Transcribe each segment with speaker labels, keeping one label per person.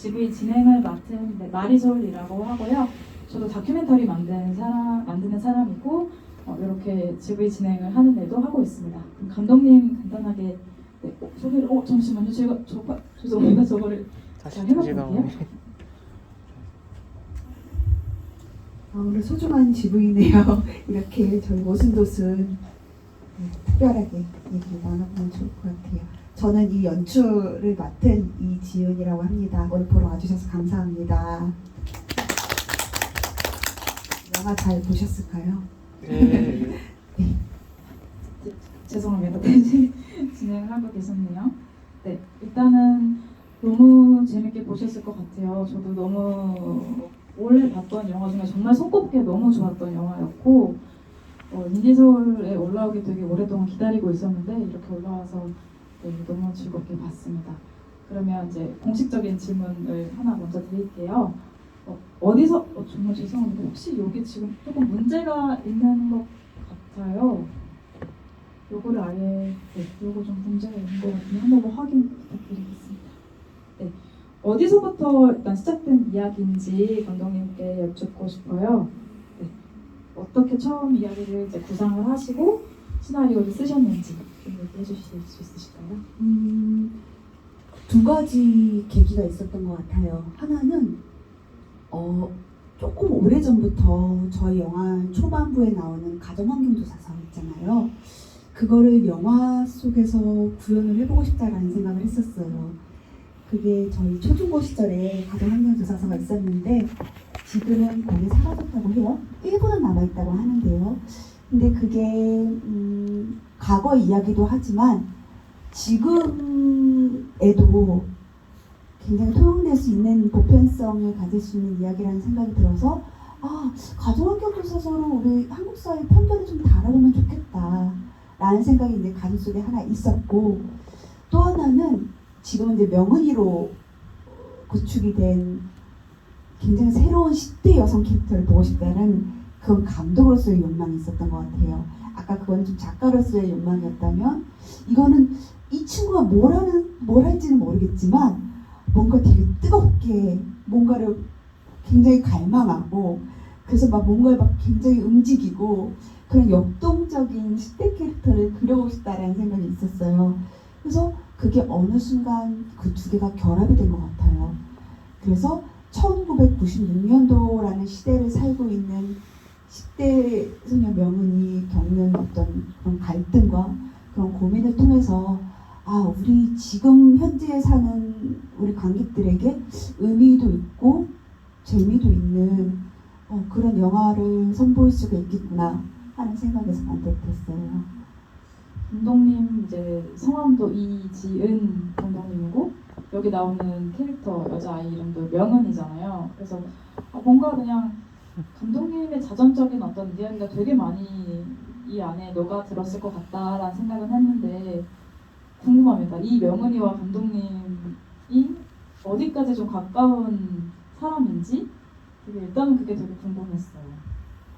Speaker 1: GV 진행을 맡은 마리솔이라고 하고요. 저도 다큐멘터리 만드는 사람이고 이렇게 GV 진행을 하는 일도 하고 있습니다. 그럼 감독님 간단하게 소개를 잠시만요. 제가 죄송합니다. 저거를 잘 해볼게요.
Speaker 2: 오늘 소중한 GV네요. 이렇게 저희 오순도순 특별하게 얘기를 나눠보면 좋을 것 같아요. 저는 이 연출을 맡은 이지은이라고 합니다. 오늘 보러 와주셔서 감사합니다. 영화 잘 보셨을까요?
Speaker 3: 네.
Speaker 2: 네.
Speaker 1: 죄송합니다. 진행하고 계셨네요. 네, 일단은 너무 재밌게 보셨을 것 같아요. 저도 너무 올해 봤던 영화 중에 정말 손꼽게 너무 좋았던 영화였고 인디서울에 올라오기 되게 오랫동안 기다리고 있었는데 이렇게 올라와서 너무 즐겁게 봤습니다. 그러면 이제 공식적인 질문을 하나 먼저 드릴게요. 어디서 정말 죄송한데 혹시 여기 지금 조금 문제가 있는 것 같아요. 요거를 아예 요거 좀 문제가 있는 것 같은데 한번 확인 부탁드리겠습니다. 네. 어디서부터 일단 시작된 이야기인지 감독님께 여쭙고 싶어요. 네. 어떻게 처음 이야기를 이제 구상을 하시고 시나리오를 쓰셨는지 좀 얘기해 주실 수 있으실까요?
Speaker 2: 두 가지 계기가 있었던 것 같아요. 하나는 조금 오래전부터 저희 영화 초반부에 나오는 가정환경조사서 있잖아요. 그거를 영화 속에서 구현을 해보고 싶다라는 생각을 했었어요. 그게 저희 초중고 시절에 가정환경조사서가 있었는데 지금은 거의 사라졌다고 해요. 일부는 남아있다고 하는데요. 근데 그게 과거 이야기도 하지만 지금에도 굉장히 통용될 수 있는 보편성을 가질 수 있는 이야기라는 생각이 들어서 가정환경조사서로 우리 한국 사회 편견을 좀 다뤄보면 좋겠다 라는 생각이 이제 가슴속에 하나 있었고, 또 하나는 지금은 이제 명은이로 구축이 된 굉장히 새로운 10대 여성 캐릭터를 보고 싶다는 그런 감독으로서의 욕망이 있었던 것 같아요. 아까 그건 좀 작가로서의 욕망이었다면 이거는 이 친구가 뭘 할지는 모르겠지만 뭔가 되게 뜨겁게 뭔가를 굉장히 갈망하고 그래서 막 뭔가를 막 굉장히 움직이고 그런 역동적인 10대 캐릭터를 그려보고 싶다라는 생각이 있었어요. 그래서 그게 어느 순간 그 두 개가 결합이 된 것 같아요. 그래서 1996년도라는 시대를 살고 있는 10대 소녀 명은이 겪는 어떤 그런 갈등과 그런 고민을 통해서 우리 지금 현재 사는 우리 관객들에게 의미도 있고 재미도 있는 그런 영화를 선보일 수가 있겠구나 하는 생각에서 만들었어요.
Speaker 1: 감독님 이제 성함도 이지은 감독님이고 여기 나오는 캐릭터 여자아이 이름도 명은이잖아요. 그래서 뭔가 그냥 감독님의 자전적인 어떤 이야기가 되게 많이 이 안에 녹아 들었을 것 같다라는 생각은 했는데 궁금합니다. 이 명은이와 감독님이 어디까지 좀 가까운 사람인지 일단은 그게 되게 궁금했어요.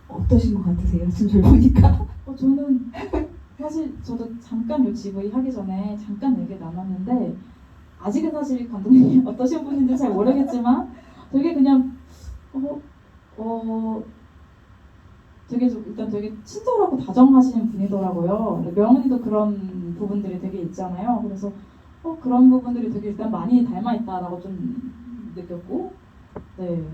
Speaker 2: 어떠신 것 같으세요? 지금 보니까
Speaker 1: 저는 사실 저도 잠깐 요 GV 하기 전에 잠깐 얘기 나눴는데 아직은 사실 감독님이 어떠신 분인지 잘 모르겠지만 되게 그냥 되게 좀 일단 되게 친절하고 다정하신 분이더라고요. 명은이도 그런 부분들이 되게 있잖아요. 그래서 그런 부분들이 되게 일단 많이 닮아 있다라고 좀 느꼈고, 네.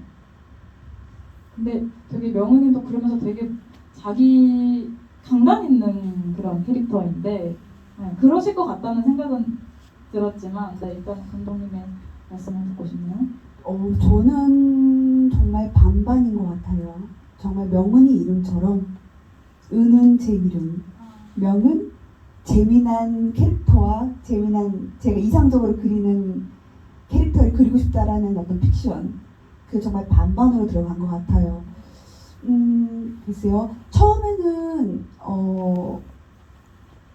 Speaker 1: 근데 되게 명은이도 그러면서 되게 자기 강단 있는 그런 캐릭터인데 그러실 것 같다는 생각은 들었지만 일단 감독님의 말씀을 듣고 싶네요.
Speaker 2: 저는 정말 반반인 것 같아요. 정말 명은이 이름처럼 은은 제 이름, 명은 재미난 캐릭터와 재미난 제가 이상적으로 그리는 캐릭터를 그리고 싶다라는 어떤 픽션, 그게 정말 반반으로 들어간 것 같아요. 글쎄요. 처음에는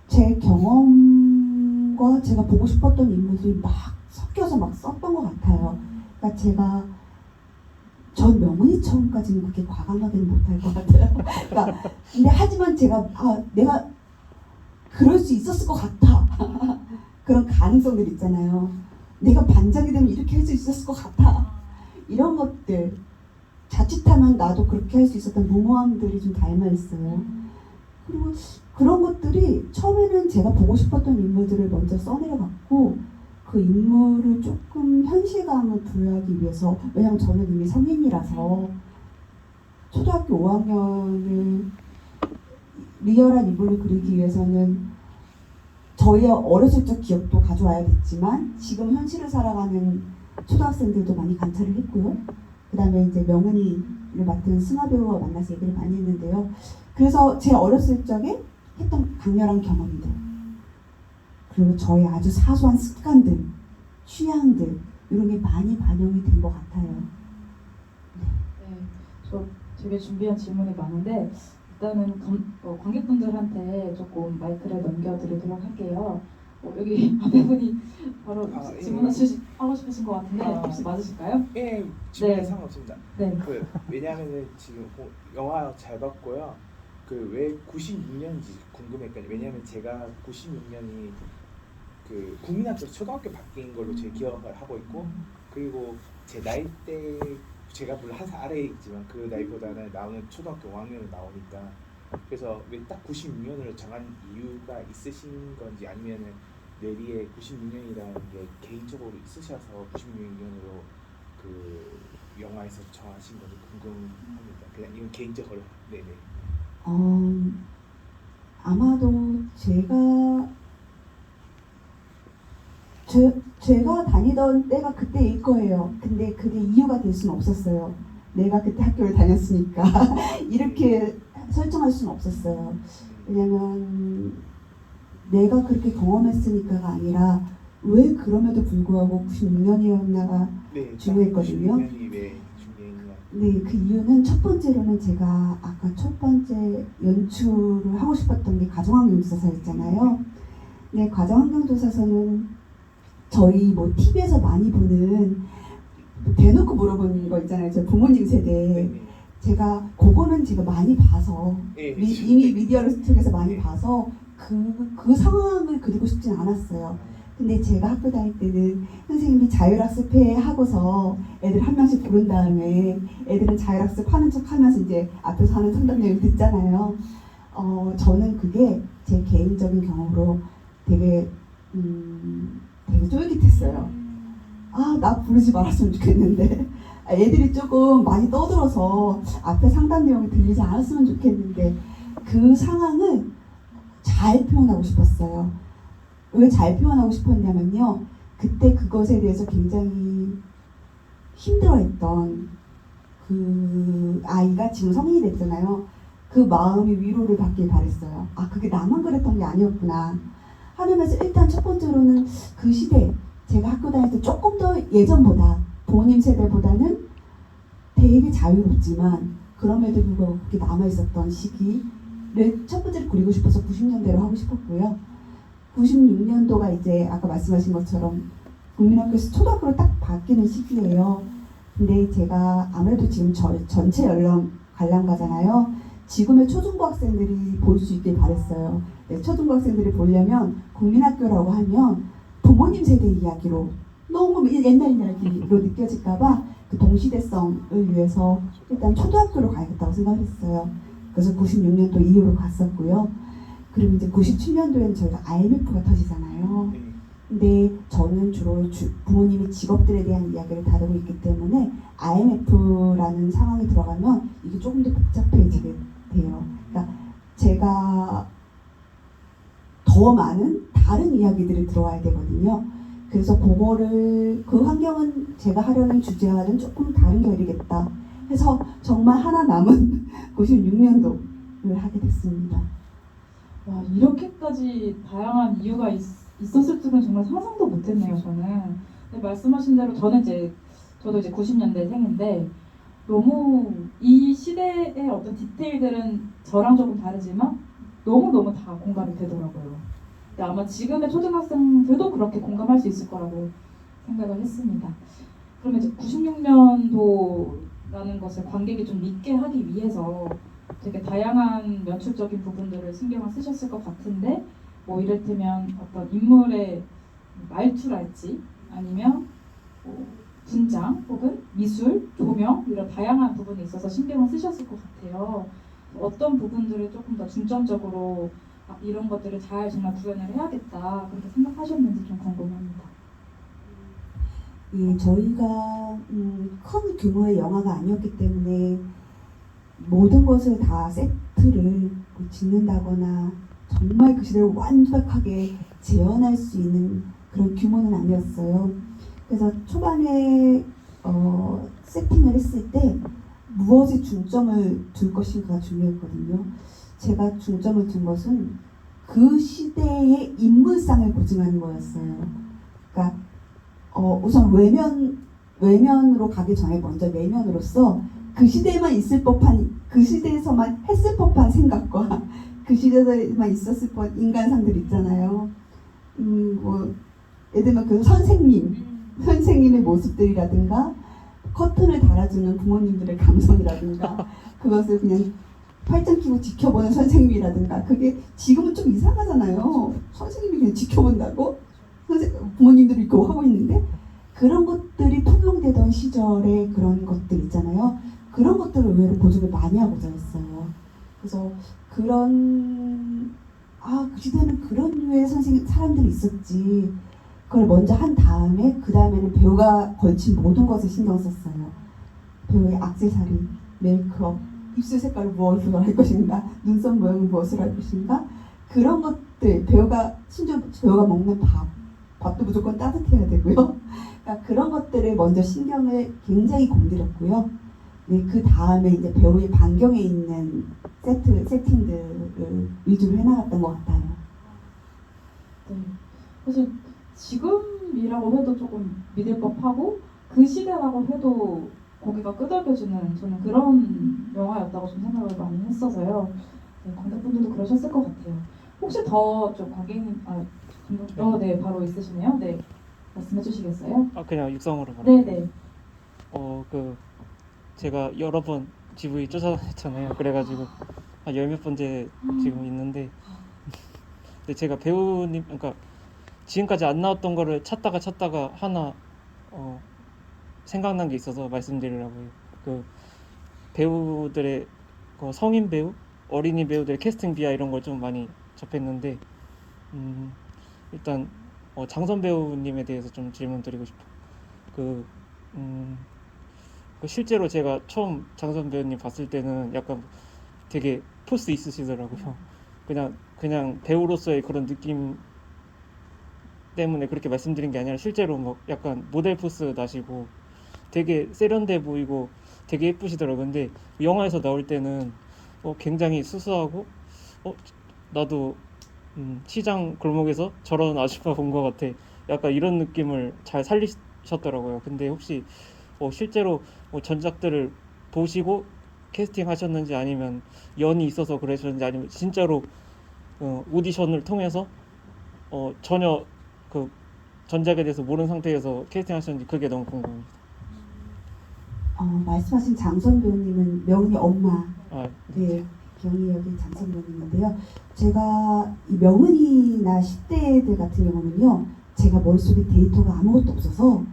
Speaker 2: 제 경험과 제가 보고 싶었던 인물들이 막 섞여서 막 썼던 것 같아요. 그러니까 제가 전 명은이처럼까지는 그렇게 과감하게는 못할 것 같아요. 그러니까 근데 하지만 제가 내가 그럴 수 있었을 것 같아. 그런 가능성들 있잖아요. 내가 반장이 되면 이렇게 할 수 있었을 것 같아. 이런 것들 자칫하면 나도 그렇게 할 수 있었던 무모함들이 좀 닮아 있어요. 그리고 그런 것들이 처음에는 제가 보고 싶었던 인물들을 먼저 써내려갔고 그 인물을 조금 현실감을 부여하기 위해서, 왜냐면 저는 이미 성인이라서 초등학교 5학년을 리얼한 인물을 그리기 위해서는 저희의 어렸을 적 기억도 가져와야겠지만 지금 현실을 살아가는 초등학생들도 많이 관찰을 했고요. 그 다음에 이제 명은이를 맡은 승하 배우와 만나서 얘기를 많이 했는데요. 그래서 제 어렸을 적에 했던 강렬한 경험들, 그리고 저의 아주 사소한 습관들, 취향들, 이런 게 많이 반영이 된 것 같아요.
Speaker 1: 네, 저 되게 준비한 질문이 많은데 일단은 관객분들한테 조금 마이크를 넘겨드리도록 할게요. 여기 앞에 분이 바로 하고 싶으신 것 같은데 혹시 맞으실까요?
Speaker 3: 예, 질문에
Speaker 1: 네.
Speaker 3: 상관없습니다.
Speaker 1: 네.
Speaker 3: 왜냐하면은 지금 영화 잘 봤고요. 왜 96년인지 궁금했거든요. 왜냐하면 제가 96년이 국민학교 초등학교 바뀐 걸로 제 기억을 하고 있고, 그리고 제 나이 때 제가 물론 한 살 아래에 있지만 그 나이보다는 나오는 초등학교 5학년을 나오니까, 그래서 왜 딱 96년으로 정한 이유가 있으신 건지, 아니면은 뇌리에 96년이라는 게 개인적으로 있으셔서 96년으로 그 영화에서 정하신 건지 궁금합니다. 그냥 이건 개인적으로. 네네.
Speaker 2: 아마도 제가 다니던 때가 그때일 거예요. 근데 그게 이유가 될 수는 없었어요. 내가 그때 학교를 다녔으니까 이렇게 설정할 수는 없었어요. 왜냐면 내가 그렇게 경험했으니까가 아니라 왜 그럼에도 불구하고 96년이었나가
Speaker 3: 네,
Speaker 2: 중요했거든요.
Speaker 3: 96년이 왜 중요했냐.
Speaker 2: 네, 그 이유는 첫 번째로는 제가 아까 첫 번째 연출을 하고 싶었던 게 가정환경조사서였잖아요. 네, 가정환경조사서는 저희 TV에서 많이 보는 대놓고 물어보는 거 있잖아요. 저 부모님 세대.
Speaker 3: 네네.
Speaker 2: 제가 그거는 제가 많이 봐서
Speaker 3: 네,
Speaker 2: 이미 미디어를 통해서 많이 봐서 그 상황을 그리고 싶진 않았어요. 근데 제가 학교 다닐 때는 선생님이 자율학습회 하고서 애들 한 명씩 부른 다음에 애들은 자율학습 하는 척 하면서 이제 앞에서 하는 상담 내용 듣잖아요. 저는 그게 제 개인적인 경험으로 되게 쫄깃했어요. 나 부르지 말았으면 좋겠는데. 애들이 조금 많이 떠들어서 앞에 상담 내용이 들리지 않았으면 좋겠는데, 그 상황을 잘 표현하고 싶었어요. 왜 잘 표현하고 싶었냐면요, 그때 그것에 대해서 굉장히 힘들어했던 그 아이가 지금 성인이 됐잖아요. 그 마음이 위로를 받길 바랬어요. 그게 나만 그랬던 게 아니었구나 하면서, 일단 첫 번째로는 그 시대, 제가 학교 다닐 때 조금 더 예전보다 부모님 세대보다는 되게 자유롭지만 그럼에도 불구하고 그게 남아있었던 시기를 첫 번째로 그리고 싶어서 90년대로 하고 싶었고요. 96년도가 이제 아까 말씀하신 것처럼 국민학교에서 초등학교로 딱 바뀌는 시기예요. 근데 제가 아무래도 지금 전체 연령 관람가잖아요. 지금의 초중고 학생들이 볼 수 있길 바랬어요. 네, 초중고 학생들이 보려면 국민학교라고 하면 부모님 세대 이야기로 너무 옛날 이야기로 느껴질까봐 그 동시대성을 위해서 일단 초등학교로 가야겠다고 생각을 했어요. 그래서 96년도 이후로 갔었고요. 그리고 이제 97년도에는 저희가 IMF가 터지잖아요. 근데 저는 주로 부모님의 직업들에 대한 이야기를 다루고 있기 때문에 IMF라는 상황에 들어가면 이게 조금 더 복잡해지게 돼요. 그러니까 제가 더 많은 다른 이야기들이 들어와야 되거든요. 그래서 그 환경은 제가 하려는 주제와는 조금 다른 결이겠다 해서 정말 하나 남은 96년도를 하게 됐습니다.
Speaker 1: 와, 이렇게까지 다양한 이유가 있었을 줄은 정말 상상도 못했네요. 저는. 근데 말씀하신 대로 저도 이제 90년대 생인데 너무 이 시대의 어떤 디테일들은 저랑 조금 다르지만 너무너무 다 공감이 되더라고요. 근데 아마 지금의 초등학생들도 그렇게 공감할 수 있을 거라고 생각을 했습니다. 그러면 이제 96년도라는 것을 관객이 좀 믿게 하기 위해서 되게 다양한 연출적인 부분들을 신경을 쓰셨을 것 같은데, 이를테면 어떤 인물의 말투랄지 아니면 분장 혹은 미술, 조명 이런 다양한 부분에 있어서 신경을 쓰셨을 것 같아요. 어떤 부분들을 조금 더 중점적으로 이런 것들을 잘 정말 구현을 해야겠다 그렇게 생각하셨는지 좀 궁금합니다.
Speaker 2: 예, 저희가 큰 규모의 영화가 아니었기 때문에 모든 것을 다 세트를 짓는다거나 정말 그 시대를 완벽하게 재현할 수 있는 그런 규모는 아니었어요. 그래서 초반에 세팅을 했을 때 무엇에 중점을 둘 것인가가 중요했거든요. 제가 중점을 둔 것은 그 시대의 인물상을 보증하는 거였어요. 그러니까 우선 외면으로 가기 전에 먼저 내면으로서 그 시대에만 있을 법한, 그 시대에서만 했을 법한 생각과 그 시대에만 있었을 법한 인간상들 있잖아요. 뭐 예를 들면 그 선생님의 모습들이라든가 커튼을 달아주는 부모님들의 감성이라든가 그것을 그냥 팔짱 끼고 지켜보는 선생님이라든가 그게 지금은 좀 이상하잖아요. 선생님이 그냥 지켜본다고? 부모님들이 그거 하고 있는데 그런 것들이 통용되던 시절의 그런 것들 있잖아요. 그런 것들을 의외로 보조를 많이 하고자 했어요. 그래서 그 시대는 그런 류의 사람들이 있었지. 그걸 먼저 한 다음에 그 다음에는 배우가 걸친 모든 것을 신경 썼어요. 배우의 액세서리, 메이크업, 입술 색깔을 무엇으로 할 것인가, 눈썹 모양은 무엇을 할 것인가, 그런 것들, 심지어 배우가 먹는 밥도 무조건 따뜻해야 되고요. 그러니까 그런 것들을 먼저 신경을 굉장히 공들였고요. 네, 그 다음에 이제 배우의 반경에 있는 세팅들을 위주로 해나갔던 것 같아요.
Speaker 1: 네. 사실 지금이라고 해도 조금 믿을 법하고 그 시대라고 해도 고개가 끄덕여지는 저는 그런 영화였다고 좀 생각을 많이 했어서요. 네, 관객분들도 그러셨을 것 같아요. 혹시 더 좀 관객님 네 바로 있으시네요. 네 말씀해 주시겠어요?
Speaker 4: 그냥 육성으로
Speaker 1: 네네.
Speaker 4: 제가 여러 번 GV 쫓아다녔잖아요. 그래가지고 한 열 몇 번째 지금 있는데 근데 제가 배우님 그러니까 지금까지 안 나왔던 거를 찾다가 하나 생각난 게 있어서 말씀드리려고요. 그 배우들의 성인 배우, 어린이 배우들의 캐스팅 비하 이런 걸 좀 많이 접했는데 일단 장선 배우님에 대해서 좀 질문 드리고 싶어요. 실제로 제가 처음 장선 배우님 봤을 때는 약간 되게 포스 있으시더라고요. 그냥 배우로서의 그런 느낌 때문에 그렇게 말씀드린 게 아니라 실제로 막 약간 모델 포스 나시고 되게 세련돼 보이고 되게 예쁘시더라고요. 근데 영화에서 나올 때는 굉장히 수수하고 나도 시장 골목에서 저런 아줌마 본 것 같아. 약간 이런 느낌을 잘 살리셨더라고요. 근데 혹시 실제로 전작들을 보시고 캐스팅 하셨는지 아니면 연이 있어서 그러셨는지 아니면 진짜로 오디션을 통해서 전혀 그 전작에 대해서 모르는 상태에서 캐스팅 하셨는지 그게 너무 궁금합니다.
Speaker 2: 말씀하신 장선 배우님은 명은이 엄마,
Speaker 4: 네.
Speaker 2: 경희 역의 장선 배우님인데요. 제가 이 명은이나 10대들 같은 경우는요, 제가 머릿속에 데이터가 아무것도 없어서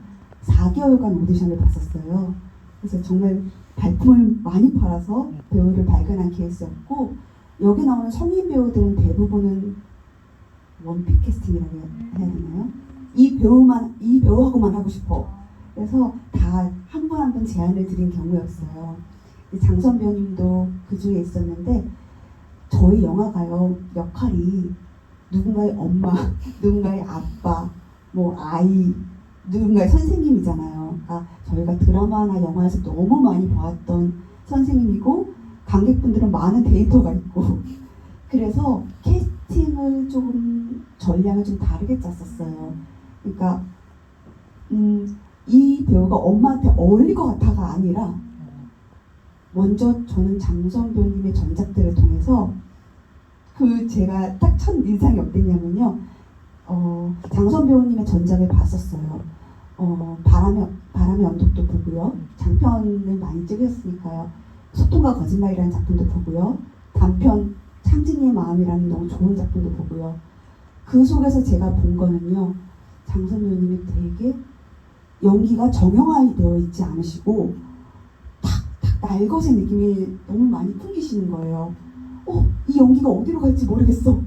Speaker 2: 4개월간 오디션을 봤었어요. 그래서 정말 발품을 많이 팔아서 배우를 발견한 케이스였고, 여기 나오는 성인 배우들은 대부분은 원픽 캐스팅이라고 해야 되나요? 이 배우하고만 하고 싶어. 그래서 다 한 분 한 분 제안을 드린 경우였어요. 장선 배우님도 그 중에 있었는데, 저희 영화가요, 역할이 누군가의 엄마, 누군가의 아빠, 뭐 아이, 누군가의 선생님이잖아요. 그러니까 저희가 드라마나 영화에서 너무 많이 봐왔던 선생님이고 관객분들은 많은 데이터가 있고 그래서 캐스팅을 조금 전략을 좀 다르게 짰었어요. 그러니까 이 배우가 엄마한테 어울릴 것 같아가 아니라 먼저 저는 장선 배우님의 전작들을 통해서 제가 딱 첫 인상이 어땠냐면요. 장선 배우님의 전작을 봤었어요. 바람의 언덕도 보고요. 장편을 많이 찍으셨으니까요. 소통과 거짓말이라는 작품도 보고요. 단편 창진이의 마음이라는 너무 좋은 작품도 보고요. 그 속에서 제가 본 거는요. 장선 배우님이 되게 연기가 정형화되어 있지 않으시고 탁탁 날것의 느낌이 너무 많이 풍기시는 거예요. 이 연기가 어디로 갈지 모르겠어.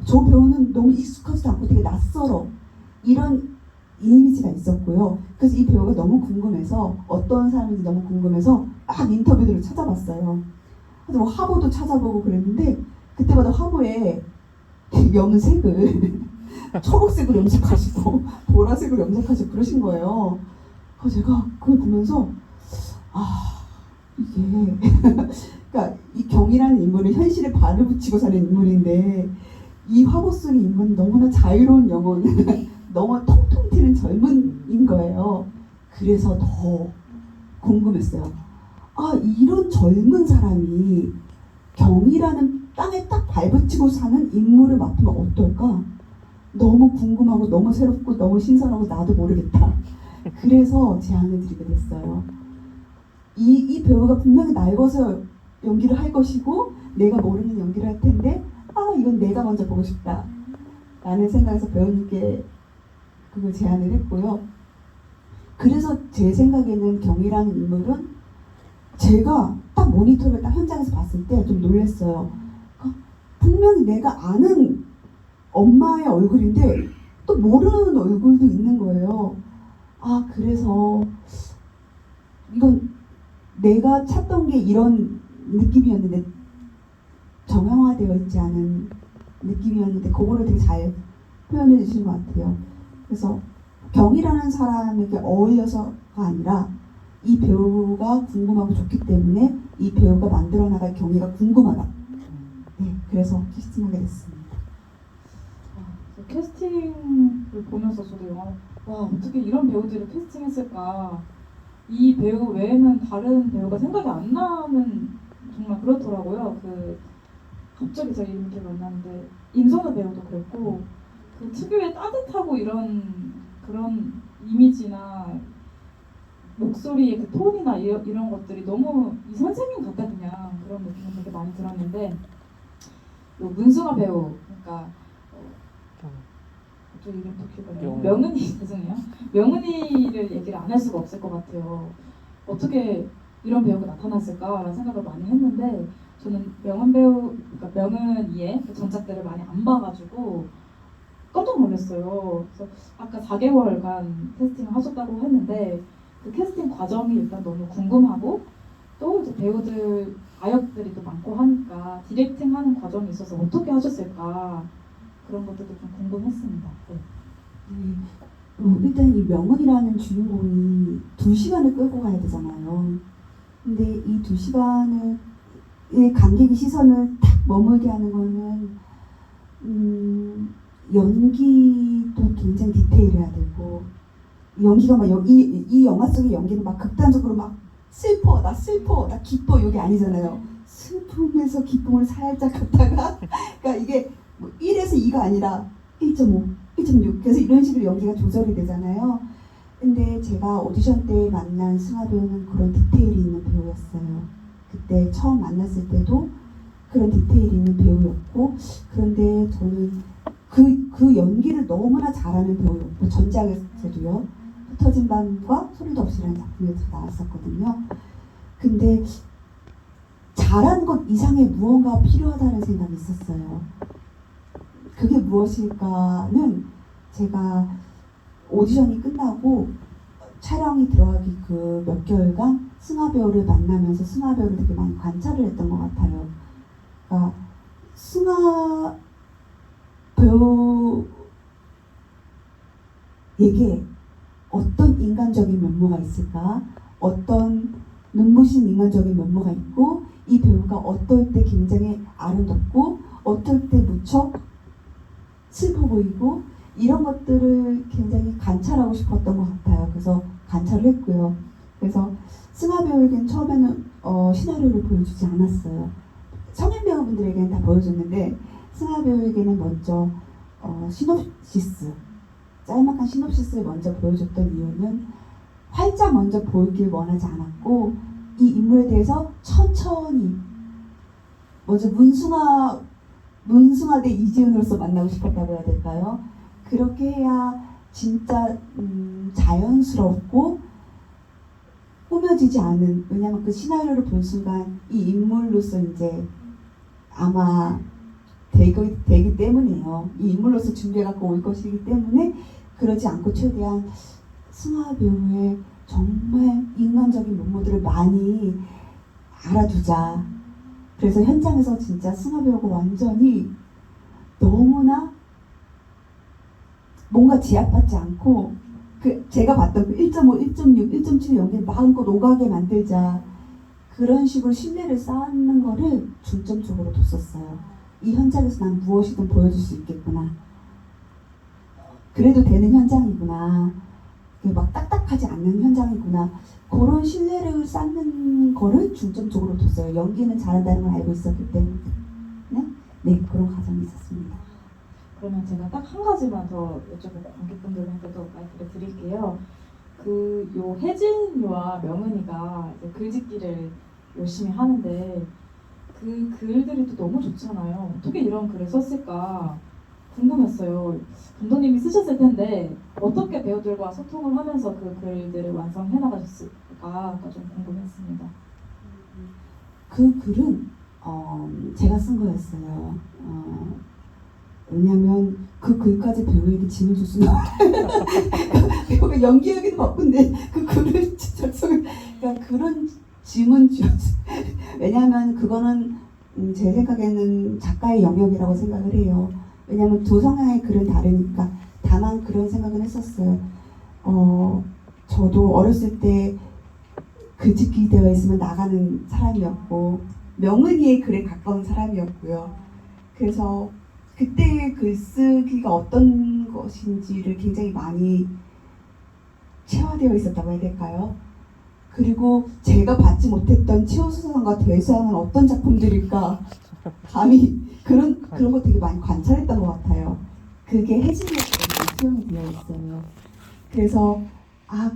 Speaker 2: 저 배우는 너무 익숙하지도 않고 되게 낯설어. 이런 이미지가 있었고요. 그래서 이 배우가 너무 궁금해서 어떤 사람인지 너무 궁금해서 막 인터뷰들을 찾아봤어요. 그래서 뭐 화보도 찾아보고 그랬는데 그때마다 화보에 염색을 초록색으로 염색하시고 보라색으로 염색하시고 그러신 거예요. 그래서 제가 그걸 보면서 이게 그러니까 이 경이라는 인물은 현실에 발을 붙이고 사는 인물인데 이 화보 속의 인물은 너무나 자유로운 영혼 너무 통통 튀는 젊은인 거예요. 그래서 더 궁금했어요. 이런 젊은 사람이 경이라는 땅에 딱 발붙이고 사는 인물을 맡으면 어떨까? 너무 궁금하고 너무 새롭고 너무 신선하고 나도 모르겠다. 그래서 제안을 드리게 됐어요. 이 배우가 분명히 날것서 연기를 할 것이고 내가 모르는 연기를 할 텐데 이건 내가 먼저 보고 싶다 라는 생각에서 배우님께 그걸 제안을 했고요. 그래서 제 생각에는 경이라는 인물은 제가 딱 모니터를 딱 현장에서 봤을 때 좀 놀랐어요. 분명히 내가 아는 엄마의 얼굴인데 또 모르는 얼굴도 있는 거예요. 그래서 이건 내가 찾던 게 이런 느낌이었는데 정형화되어 있지 않은 느낌이었는데 그거를 되게 잘 표현해 주신 것 같아요. 그래서 경이라는 사람에게 어울려서가 아니라 이 배우가 궁금하고 좋기 때문에 이 배우가 만들어 나갈 경이가 궁금하다. 네, 그래서 캐스팅하게 됐습니다.
Speaker 1: 캐스팅을 보면서 저도 어떻게 이런 배우들을 캐스팅했을까. 이 배우 외에는 다른 배우가 생각이 안 나는 정말 그렇더라고요. 갑자기 제가 이름이 기억이 안 나는데 임선우 배우도 그랬고 그 특유의 따뜻하고 그런 이미지나 목소리의 그 톤이나 이런 것들이 너무 이 선생님 같다 그냥 그런 느낌이 되게 많이 들었는데 요 문승아 배우 그러니까 갑자기 이름 또 기억이 안 나요. 명은이 죄송해요. 명은이를 얘기를 안 할 수가 없을 것 같아요. 어떻게 이런 배우가 나타났을까라는 생각을 많이 했는데 저는 그러니까 명은이의 그 전작들을 많이 안 봐가지고 깜짝 놀랐어요. 그래서 아까 4개월간 캐스팅을 하셨다고 했는데 그 캐스팅 과정이 일단 너무 궁금하고 또 이제 배우들 아역들이 또 많고 하니까 디렉팅하는 과정이 있어서 어떻게 하셨을까 그런 것들도 좀 궁금했습니다. 네.
Speaker 2: 일단 이 명은이라는 주인공이 2시간을 끌고 가야 되잖아요. 근데 이 2시간을 관객의 시선을 딱 머물게 하는 거는 연기도 굉장히 디테일해야 되고 연기가 막 이 영화 속의 연기는 막 극단적으로 막 슬퍼 나 기뻐 이게 아니잖아요. 슬픔에서 기쁨을 살짝 갖다가 그러니까 이게 뭐 1에서 2가 아니라 1.5, 1.6 그래서 이런 식으로 연기가 조절이 되잖아요. 근데 제가 오디션 때 만난 승아 배우는 그런 디테일이 있는 배우였어요. 그때 처음 만났을 때도 그런 디테일이 있는 배우였고 그런데 저는 그 연기를 너무나 잘하는 배우였고 전작에서도요. 흩어진 밤과 소리도 없이라는 작품에서 나왔었거든요. 근데 잘한 것 이상의 무언가가 필요하다는 생각이 있었어요. 그게 무엇일까는 제가 오디션이 끝나고 촬영이 들어가기 그 몇 개월간 승아 배우를 만나면서 승아 배우를 되게 많이 관찰을 했던 것 같아요. 그러니까 승아 배우에게 어떤 인간적인 면모가 있을까? 어떤 눈부신 인간적인 면모가 있고 이 배우가 어떨 때 굉장히 아름답고 어떨 때 무척 슬퍼 보이고 이런 것들을 굉장히 관찰하고 싶었던 것 같아요. 그래서 관찰을 했고요. 그래서 승아 배우에게는 처음에는 시나리오를 보여주지 않았어요. 성인 배우분들에게는 다 보여줬는데 승아 배우에게는 먼저 시놉시스 짤막한 시놉시스를 먼저 보여줬던 이유는 활짝 먼저 보이길 원하지 않았고 이 인물에 대해서 천천히 먼저 문숭아 대 이지은으로서 만나고 싶었다고 해야 될까요? 그렇게 해야 진짜 자연스럽고 꾸며지지 않은, 왜냐하면 그 시나리오를 본 순간 이 인물로서 이제 아마 되기 때문이에요. 이 인물로서 준비해갖고 올 것이기 때문에 그러지 않고 최대한 승하 배우의 정말 인간적인 면모들을 많이 알아두자. 그래서 현장에서 진짜 승하 배우가 완전히 너무나 뭔가 제약받지 않고 그 제가 봤던 그 1.5, 1.6, 1.7 연기를 마음껏 오가게 만들자. 그런 식으로 신뢰를 쌓는 거를 중점적으로 뒀었어요. 이 현장에서 난 무엇이든 보여줄 수 있겠구나. 그래도 되는 현장이구나. 막 딱딱하지 않는 현장이구나. 그런 신뢰를 쌓는 거를 중점적으로 뒀어요. 연기는 잘한다는 걸 알고 있었기 때문에. 네, 그런 과정이 있었습니다.
Speaker 1: 그러면 제가 딱 한 가지만 더 여쭤보고 관객분들한테도 마이크를 드릴게요. 요 혜진이와 명은이가 이제 글짓기를 열심히 하는데 그 글들이 또 너무 좋잖아요. 어떻게 이런 글을 썼을까 궁금했어요. 감독님이 쓰셨을 텐데 어떻게 배우들과 소통을 하면서 그 글들을 완성해 나가셨을까가 좀 궁금했습니다.
Speaker 2: 그 글은 제가 쓴 거였어요. 왜냐면 그 글까지 배우에게 짐을 줄 수는 없어요. 배우가 연기하기도 바쁜데 그 글을 작성을, 그러니까 그런 짐은 주었어요. 왜냐하면 그거는 제 생각에는 작가의 영역이라고 생각을 해요. 왜냐하면 두 성향의 글은 다르니까. 다만 그런 생각은 했었어요. 저도 어렸을 때 글짓기 대회 있으면 나가는 사람이었고 명은이의 글에 가까운 사람이었고요. 그래서 그때의 글쓰기가 어떤 것인지를 굉장히 많이 체화되어 있었다고 해야 될까요? 그리고 제가 받지 못했던 최우수상과 대상은 어떤 작품들일까 감히 그런 거 되게 많이 관찰했던 것 같아요. 그게 혜진이의 수용이 되어 있어요. 그래서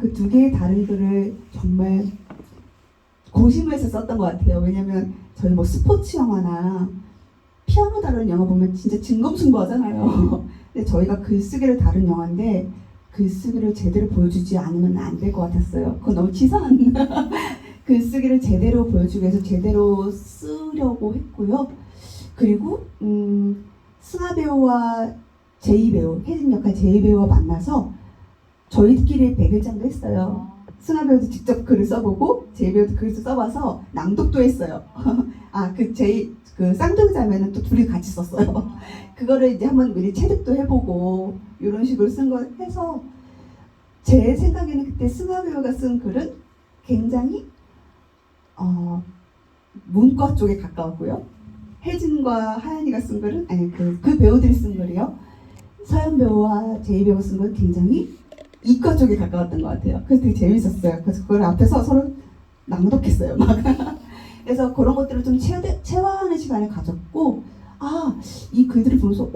Speaker 2: 그 두 개의 다른 글을 정말 고심해서 썼던 것 같아요. 왜냐면 저희 뭐 스포츠 영화나 피아노 다루는 영화 보면 진짜 진검승부하잖아요. 근데 저희가 글쓰기를 다룬 영화인데 글쓰기를 제대로 보여주지 않으면 안 될 것 같았어요. 그건 너무 치사한 글쓰기를 제대로 보여주기 위해서 제대로 쓰려고 했고요. 그리고 승하 배우와 제이 배우, 혜진 역할 제이 배우와 만나서 저희끼리 백일장도 했어요. 승하 배우도 직접 글을 써보고 제이 배우도 글을 써봐서 낭독도 했어요. 그 쌍둥이 자매는 또 둘이 같이 썼어요. 그거를 이제 한번 우리 체득도 해보고 이런 식으로 쓴 거 해서 제 생각에는 그때 승하 배우가 쓴 글은 굉장히 문과 쪽에 가까웠고요. 혜진과 하연이가 쓴 글은 그 배우들이 쓴 글이요. 서연 배우와 제이 배우 쓴 건 굉장히 이과 쪽에 가까웠던 것 같아요. 그래서 되게 재밌었어요. 그래서 그걸 앞에서 서로 낭독했어요. 막. 그래서 그런 것들을 좀 체화하는 시간을 가졌고, 이 글들을 보면서,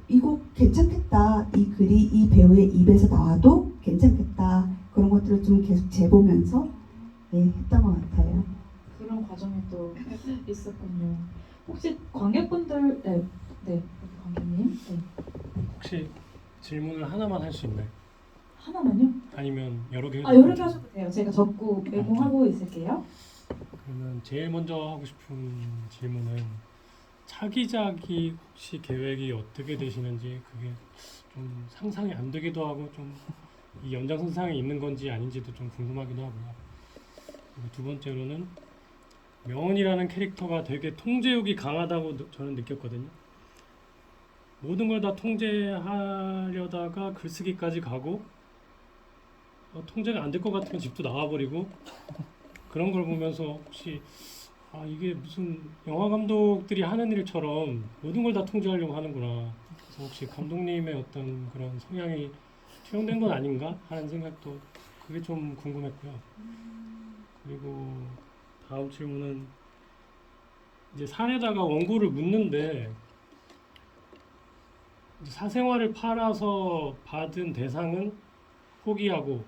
Speaker 2: 이거 괜찮겠다. 이 글이 이 배우의 입에서 나와도 괜찮겠다. 그런 것들을 좀 계속 재보면서 했던 것 같아요.
Speaker 1: 그런 과정이 또 있었군요. 혹시 관객분들, 네, 관객님, 네.
Speaker 5: 혹시 질문을 하나만 할 수 있나요?
Speaker 1: 하나만요?
Speaker 5: 아니면 여러 개?
Speaker 1: 여러 개 하셔도 돼요. 제가 적고 메모하고 있을게요.
Speaker 5: 그러면 제일 먼저 하고 싶은 질문은 차기작이 혹시 계획이 어떻게 되시는지, 그게 좀 상상이 안 되기도 하고 좀 이 연장선상에 있는 건지 아닌지도 좀 궁금하기도 하고요. 그리고 두 번째로는 명은이라는 캐릭터가 되게 통제욕이 강하다고 저는 느꼈거든요. 모든 걸 다 통제하려다가 글쓰기까지 가고 통제가 안 될 것 같으면 집도 나와버리고 그런 걸 보면서 혹시 이게 무슨 영화 감독들이 하는 일처럼 모든 걸 다 통제하려고 하는구나. 그래서 혹시 감독님의 어떤 그런 성향이 투영된 건 아닌가 하는 생각도, 그게 좀 궁금했고요. 그리고 다음 질문은 이제 산에다가 원고를 묻는데 사생활을 팔아서 받은 대상은 포기하고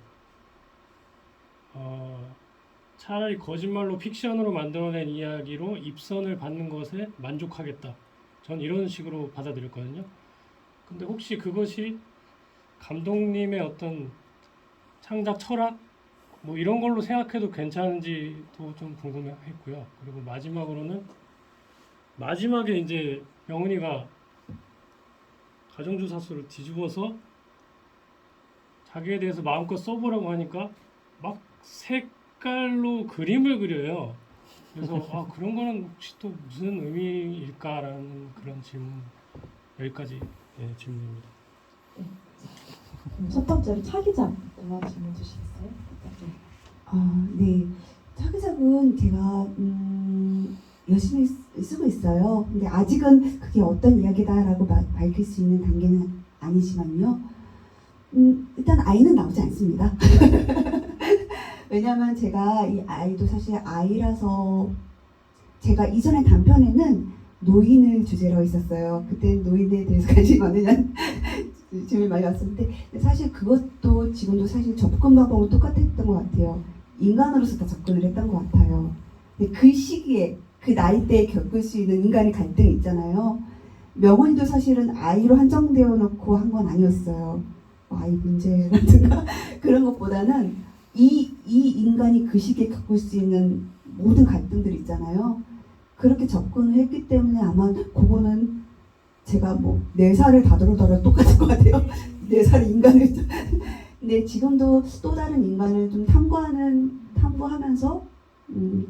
Speaker 5: 차라리 거짓말로 픽션으로 만들어낸 이야기로 입선을 받는 것에 만족하겠다. 전 이런 식으로 받아들였거든요. 근데 혹시 그것이 감독님의 어떤 창작 철학 뭐 이런 걸로 생각해도 괜찮은지도 좀 궁금했고요. 그리고 마지막으로는 마지막에 이제 명은이가 가정주사서를 뒤집어서 자기에 대해서 마음껏 써보라고 하니까 막 색깔로 그림을 그려요. 그래서 아 그런 거는 혹시 또 무슨 의미일까라는 그런 질문 여기까지 질문입니다.
Speaker 1: 그럼 첫 번째로 차기작부터 질문 주시겠어요?
Speaker 2: 네. 차기작은 제가 열심히 쓰고 있어요. 근데 아직은 그게 어떤 이야기다라고 밝힐 수 있는 단계는 아니지만요. 일단 아이는 나오지 않습니다. 왜냐하면 제가 이 아이도 사실 아이라서 제가 이전에 단편에는 노인을 주제로 했었어요. 그때 노인에 대해서 관심이 많으냐는 질문이 많이 왔었는데 사실 그것도 지금도 사실 접근 방법은 똑같았던 것 같아요. 인간으로서 다 접근을 했던 것 같아요. 근데 그 시기에 그 나이대에 겪을 수 있는 인간의 갈등이 있잖아요. 명언이도 사실은 아이로 한정되어 놓고 한 건 아니었어요. 아이 문제라든가 그런 것보다는 이 인간이 그 시기에 겪을 수 있는 모든 갈등들 있잖아요. 그렇게 접근을 했기 때문에 아마 그거는 제가 뭐 4살을 다루더라도 똑같은 것 같아요. 4살의 인간을 근데 지금도 또 다른 인간을 좀 탐구하면서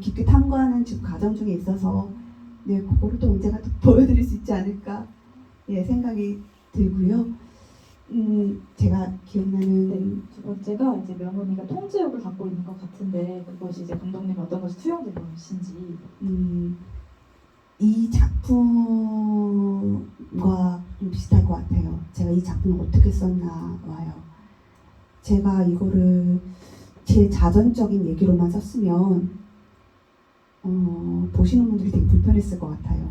Speaker 2: 깊게 탐구하는 지금 과정 중에 있어서 그거를 또 언제가 또 보여드릴 수 있지 않을까 생각이 들고요. 제가 기억나는
Speaker 1: 두 번째가 이제 명은이가 통제욕을 갖고 있는 것 같은데 그것이 이제 감독님 어떤 것이 투영된 것인지.
Speaker 2: 이 작품과 좀 비슷할 것 같아요. 제가 이 작품을 어떻게 썼나 와요. 제가 이거를 제 자전적인 얘기로만 썼으면 보시는 분들이 되게 불편했을 것 같아요.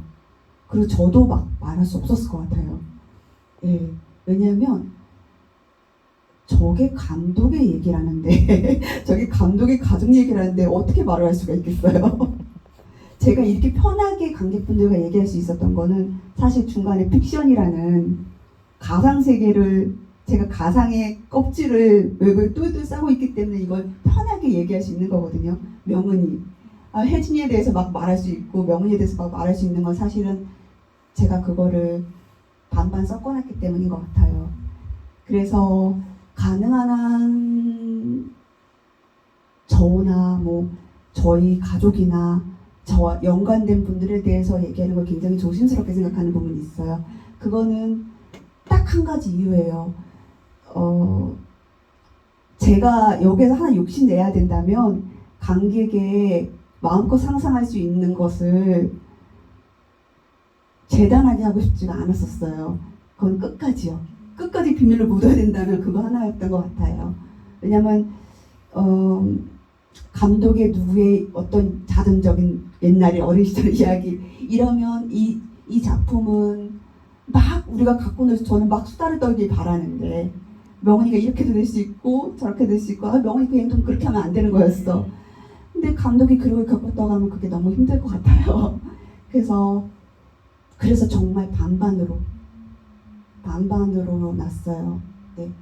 Speaker 2: 그리고 저도 막 말할 수 없었을 것 같아요. 왜냐하면 저게 감독의 얘기라는데 저게 감독의 가족 얘기라는데 어떻게 말을 할 수가 있겠어요. 제가 이렇게 편하게 관객분들과 얘기할 수 있었던 거는 사실 중간에 픽션이라는 가상세계를 제가 가상의 껍질을 웹을 똘똘 싸고 있기 때문에 이걸 편하게 얘기할 수 있는 거거든요. 명은이 혜진이에 대해서 막 말할 수 있고 명은이에 대해서 막 말할 수 있는 건 사실은 제가 그거를 반반 섞어놨기 때문인 것 같아요. 그래서 가능한 한 저나 뭐 저희 가족이나 저와 연관된 분들에 대해서 얘기하는 걸 굉장히 조심스럽게 생각하는 부분이 있어요. 그거는 딱 한 가지 이유예요. 제가 여기서 하나 욕심내야 된다면 관객의 마음껏 상상할 수 있는 것을 재단하게 하고 싶지가 않았었어요. 그건 끝까지요. 끝까지 비밀을 묻어야 된다면 그거 하나였던 것 같아요. 왜냐면 감독의 누구의 어떤 자전적인 옛날의 어린 시절 이야기 이러면 이 작품은 막 우리가 갖고 놀서 저는 막 수다를 떨길 바라는데 명은이가 이렇게도 될 수 있고 저렇게 될 수 있고 명은이 그 행동 그렇게 하면 안 되는 거였어. 근데 감독이 그걸 겪었다고 하면 그게 너무 힘들 것 같아요. 그래서 정말 반반으로 났어요.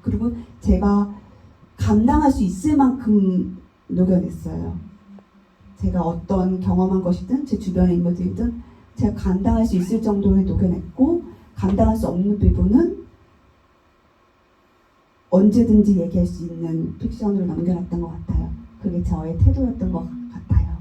Speaker 2: 그리고 제가 감당할 수 있을 만큼 녹여냈어요. 제가 어떤 경험한 것이든 제 주변의 인물들이든 제가 감당할 수 있을 정도로 녹여냈고 감당할 수 없는 부분은 언제든지 얘기할 수 있는 픽션으로 남겨놨던 것 같아요. 그게 저의 태도였던 것 같아요.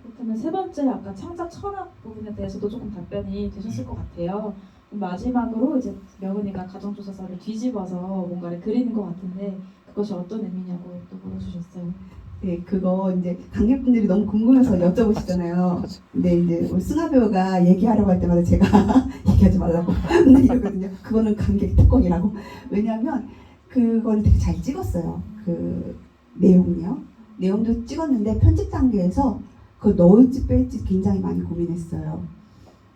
Speaker 1: 그렇다면 세 번째 아까 창작 철학 부분에 대해서도 조금 답변이 되셨을 것 같아요. 마지막으로 이제 명은이가 가정조사서를 뒤집어서 뭔가를 그리는 것 같은데 그것이 어떤 의미냐고 또 물어주셨어요.
Speaker 2: 그거 이제 관객분들이 너무 궁금해서 여쭤보시잖아요. 근데 이제 우리 승하 배우가 얘기하려고 할 때마다 제가 얘기하지 말라고 이러거든요. 그거는 관객 특권이라고. 왜냐하면 그건 되게 잘 찍었어요. 그 내용도 찍었는데 편집 단계에서 그걸 넣을지 뺄지 굉장히 많이 고민했어요.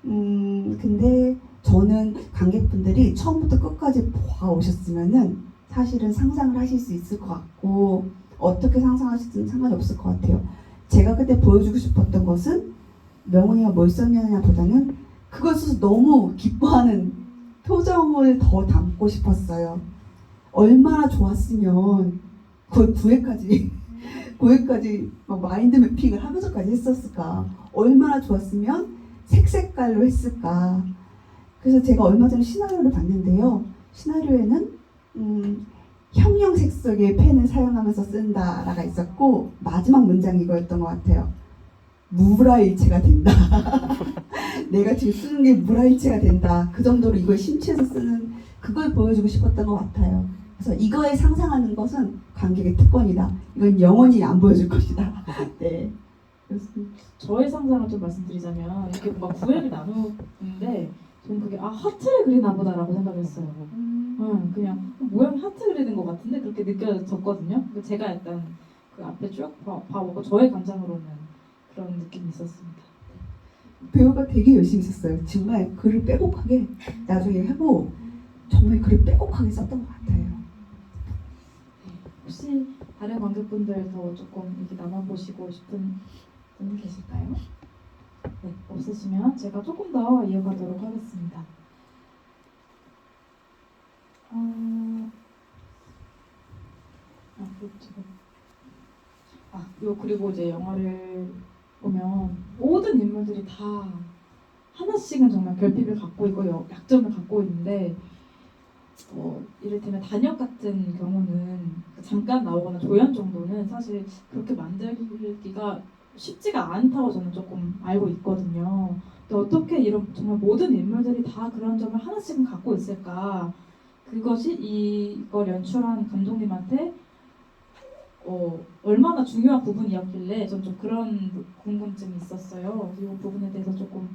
Speaker 2: 근데 저는 관객분들이 처음부터 끝까지 보아오셨으면은 사실은 상상을 하실 수 있을 것 같고 어떻게 상상하시든 상관이 없을 것 같아요. 제가 그때 보여주고 싶었던 것은 명훈이가 뭘 썼냐냐 보다는 그것을 너무 기뻐하는 표정을 더 담고 싶었어요. 얼마나 좋았으면 거의 9회까지 막 마인드 매핑을 하면서까지 했었을까. 얼마나 좋았으면 색깔로 했을까. 그래서 제가 얼마 전에 시나리오를 봤는데요. 시나리오에는 형형색 속의 펜을 사용하면서 쓴다라가 있었고 마지막 문장이 이거였던 것 같아요. 무라일체가 된다. 내가 지금 쓰는 게 무라일체가 된다. 그 정도로 이걸 심취해서 쓰는 그걸 보여주고 싶었던 것 같아요. 그래서 이거에 상상하는 것은 관객의 특권이다. 이건 영원히 안 보여줄 것이다. 네. 그렇습니다.
Speaker 1: 저의 상상을 좀 말씀드리자면 이렇게 뭔가 구획을 나누는데 저는 그게 하트를 그리나 보다라고 생각했어요. 그냥 모양이 하트 그리는 것 같은데 그렇게 느껴졌거든요. 제가 약간 그 앞에 쭉 봐보고 저의 감상으로는 그런 느낌이 있었습니다.
Speaker 2: 배우가 되게 열심히 썼어요. 정말 글을 빼곡하게 나중에 해보 정말 글을 빼곡하게 썼던 것 같아요.
Speaker 1: 혹시 다른 관객분들 더 조금 얘기 나눠보시고 싶은 분 계실까요? 네, 없으시면 제가 조금 더 이어가도록 하겠습니다. 그리고 이제 영화를 보면 모든 인물들이 다 하나씩은 정말 결핍을 갖고 있고 약점을 갖고 있는데 이를테면 단역 같은 경우는 잠깐 나오거나 조연 정도는 사실 그렇게 만들기가 쉽지가 않다고 저는 조금 알고 있거든요. 근데 어떻게 이런 정말 모든 인물들이 다 그런 점을 하나씩은 갖고 있을까? 그것이 이걸 연출한 감독님한테 얼마나 중요한 부분이었길래 전 좀 그런 궁금증이 있었어요. 이 부분에 대해서 조금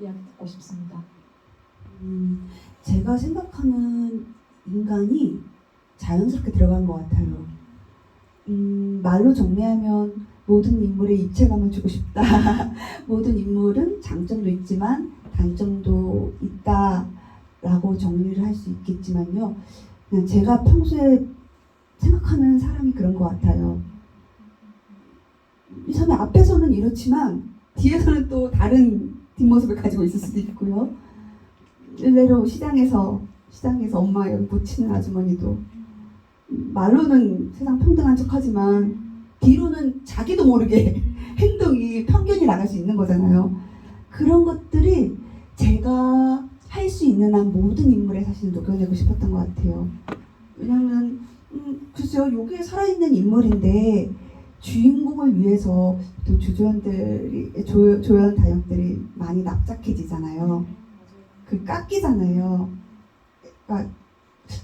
Speaker 1: 이야기 듣고 싶습니다.
Speaker 2: 제가 생각하는 인간이 자연스럽게 들어간 것 같아요. 말로 정리하면 모든 인물에 입체감을 주고 싶다. 모든 인물은 장점도 있지만 단점도 있다라고 정리를 할 수 있겠지만요. 그냥 제가 평소에 생각하는 사람이 그런 것 같아요. 이 사람이 앞에서는 이렇지만 뒤에서는 또 다른 뒷모습을 가지고 있을 수도 있고요. 일례로 시장에서 엄마 여기 묻히는 아주머니도 말로는 세상 평등한 척하지만 뒤로는 자기도 모르게 행동이 편견이 나갈 수 있는 거잖아요. 그런 것들이 제가 할 수 있는 한 모든 인물에 사실 녹여내고 싶었던 것 같아요. 왜냐하면 글쎄요, 여기에 살아있는 인물인데 주인공을 위해서 또 조연 단역들이 많이 납작해지잖아요. 그 깎이잖아요. 그러니까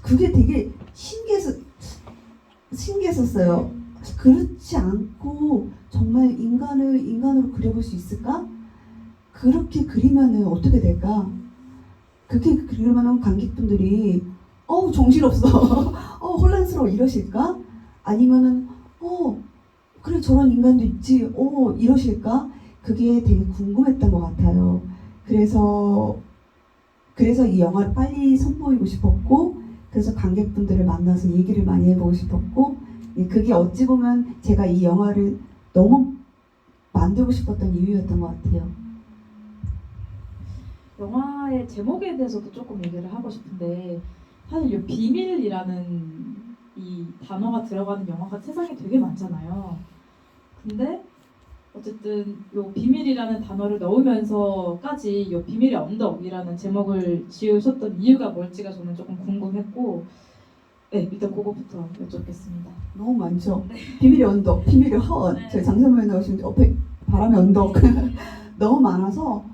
Speaker 2: 그게 되게 신기했었어요. 그렇지 않고 정말 인간으로 그려볼 수 있을까? 그렇게 그리면은 어떻게 될까? 그렇게 그리면은 관객분들이 정신없어, 혼란스러워 이러실까? 아니면은 그래 저런 인간도 있지, 이러실까? 그게 되게 궁금했던 것 같아요. 그래서 이 영화를 빨리 선보이고 싶었고, 그래서 관객분들을 만나서 얘기를 많이 해보고 싶었고, 그게 어찌 보면 제가 이 영화를 너무 만들고 싶었던 이유였던 것 같아요.
Speaker 1: 영화의 제목에 대해서도 조금 얘기를 하고 싶은데 사실 이 비밀이라는 이 단어가 들어가는 영화가 세상에 되게 많잖아요. 근데 어쨌든 이 비밀이라는 단어를 넣으면서까지 이 비밀의 언덕이라는 제목을 지으셨던 이유가 뭘지가 저는 조금 궁금했고, 네, 일단 그거부터 여쭙겠습니다.
Speaker 2: 너무 많죠. 비밀의 언덕, 비밀의 허언.
Speaker 1: 네.
Speaker 2: 저희 장선모에 나오시면 옆에 바람의 언덕. 너무 많아서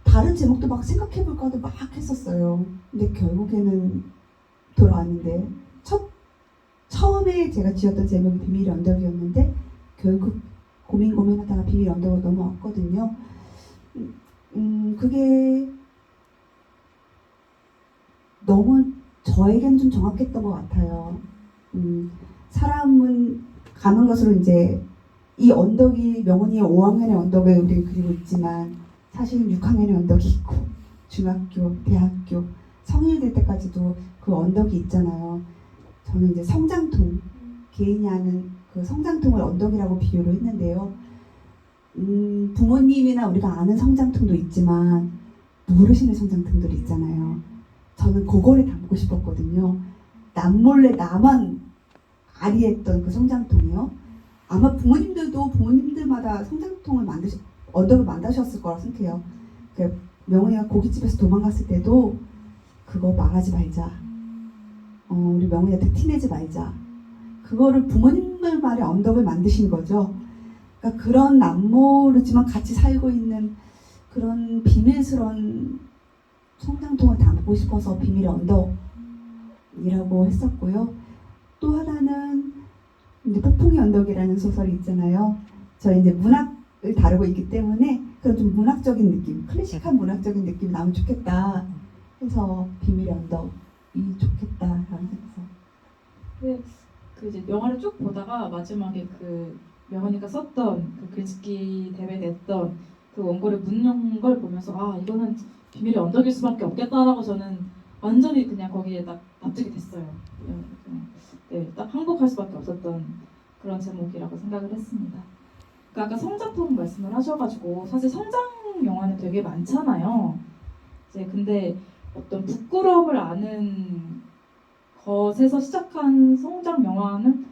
Speaker 2: 다른 제목도 막 생각해볼까도 막 했었어요. 근데 결국에는 돌아왔는데 처음에 제가 지었던 제목이 비밀의 언덕이었는데 결국 고민하다가 비밀의 언덕으로 넘어왔거든요. 그게 너무 저에겐 좀 정확했던 것 같아요. 사람은 가는 것으로 이제 이 언덕이 명훈이의 5학년의 언덕을 우리가 그리고 있지만 사실은 6학년의 언덕이 있고 중학교, 대학교, 성인이 될 때까지도 그 언덕이 있잖아요. 저는 이제 성장통, 개인이 아는 그 성장통을 언덕이라고 비유를 했는데요. 부모님이나 우리가 아는 성장통도 있지만 모르시는 성장통들이 있잖아요. 저는 그거를 담고 싶었거든요. 남몰래 나만 아리했던 그 성장통이요. 아마 부모님들도 부모님들마다 성장통을 언덕을 만드셨을 거라 생각해요. 그 명은이가 고깃집에서 도망갔을 때도 그거 말하지 말자. 우리 명은이한테 티내지 말자. 그거를 부모님들 말에 언덕을 만드신 거죠. 그러니까 그런 남모르지만 같이 살고 있는 그런 비밀스러운 성장통을 담고 싶어서 비밀의 언덕이라고 했었고요. 또 하나는 이제 폭풍의 언덕이라는 소설이 있잖아요. 저희 이제 문학을 다루고 있기 때문에 그런 좀 문학적인 느낌, 클래식한 문학적인 느낌이 나면 좋겠다 해서 비밀의 언덕이 좋겠다라는 생각에서.
Speaker 1: 네, 그 이제 영화를 쭉 보다가 마지막에 그 명언이가 썼던 그 글짓기 대회 냈던 그 원고를 묻는 걸 보면서 아 이거는 비밀의 언덕일 수밖에 없겠다라고 저는 완전히 그냥 거기에 딱 납득이 됐어요. 네, 딱 항복할 수밖에 없었던 그런 제목이라고 생각을 했습니다. 그러니까 아까 성장통 말씀을 하셔가지고 사실 성장 영화는 되게 많잖아요. 이제 근데 어떤 부끄러움을 아는 것에서 시작한 성장 영화는